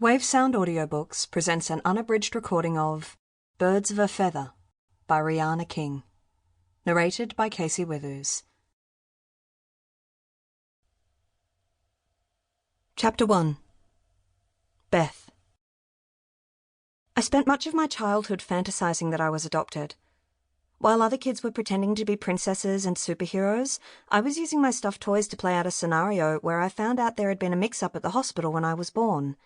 Wavesound Audiobooks presents an unabridged recording of Birds of a Feather by Rhianna King, narrated by Withoos. Chapter 1. Beth. I spent much of my childhood fantasizing that I was adopted. While other kids were pretending to be princesses and superheroes, I was using my stuffed toys to play out a scenario where I found out there had been a mix-up at the hospital when I was born.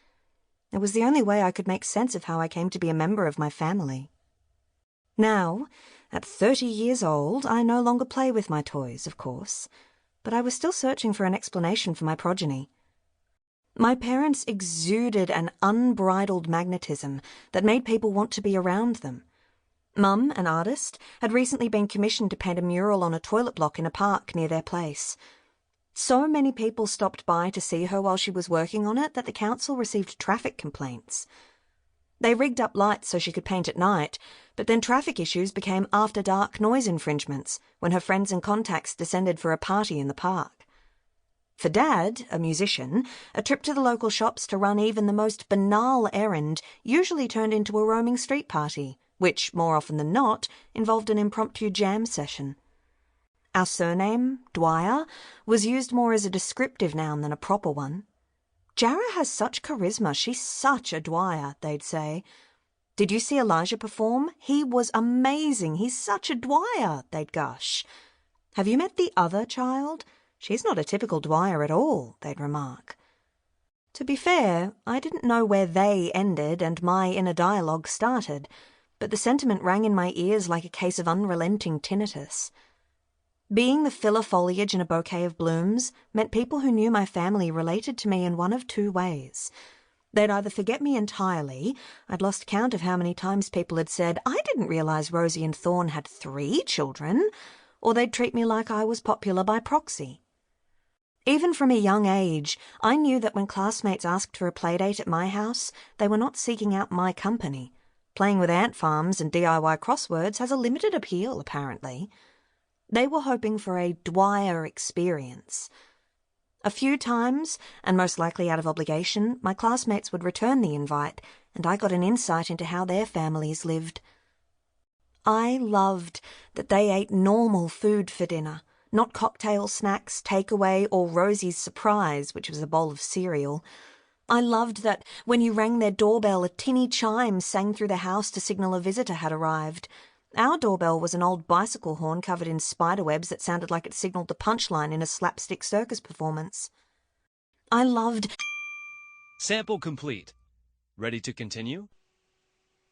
It was the only way I could make sense of how I came to be a member of my family. Now, at 30 years old, I no longer play with my toys, of course, but I was still searching for an explanation for my progeny. My parents exuded an unbridled magnetism that made people want to be around them. Mum, an artist, had recently been commissioned to paint a mural on a toilet block in a park near their place. So many people stopped by to see her while she was working on it that the council received traffic complaints. They rigged up lights so she could paint at night, but then traffic issues became after-dark noise infringements when her friends and contacts descended for a party in the park. For Dad, a musician, a trip to the local shops to run even the most banal errand usually turned into a roaming street party, which, more often than not, involved an impromptu jam session. Our surname, Dwyer, was used more as a descriptive noun than a proper one. Jarrah has such charisma, she's such a Dwyer, they'd say. Did you see Elijah perform? He was amazing, he's such a Dwyer, they'd gush. Have you met the other child? She's not a typical Dwyer at all, they'd remark. To be fair, I didn't know where they ended and my inner dialogue started, but the sentiment rang in my ears like a case of unrelenting tinnitus. Being the filler foliage in a bouquet of blooms meant people who knew my family related to me in one of two ways. They'd either forget me entirely — I'd lost count of how many times people had said, "I didn't realize Rosie and Thorne had 3 children," or they'd treat me like I was popular by proxy. Even from a young age, I knew that when classmates asked for a playdate at my house, they were not seeking out my company. Playing with ant farms and DIY crosswords has a limited appeal, apparently. They were hoping for a Dwyer experience. A few times, and most likely out of obligation, my classmates would return the invite, and I got an insight into how their families lived. I loved that they ate normal food for dinner, not cocktail snacks, takeaway, or Rosie's surprise, which was a bowl of cereal. I loved that when you rang their doorbell, a tinny chime sang through the house to signal a visitor had arrived. Our doorbell was an old bicycle horn covered in spiderwebs that sounded like it signalled the punchline in a slapstick circus performance. I loved... Sample complete. Ready to continue?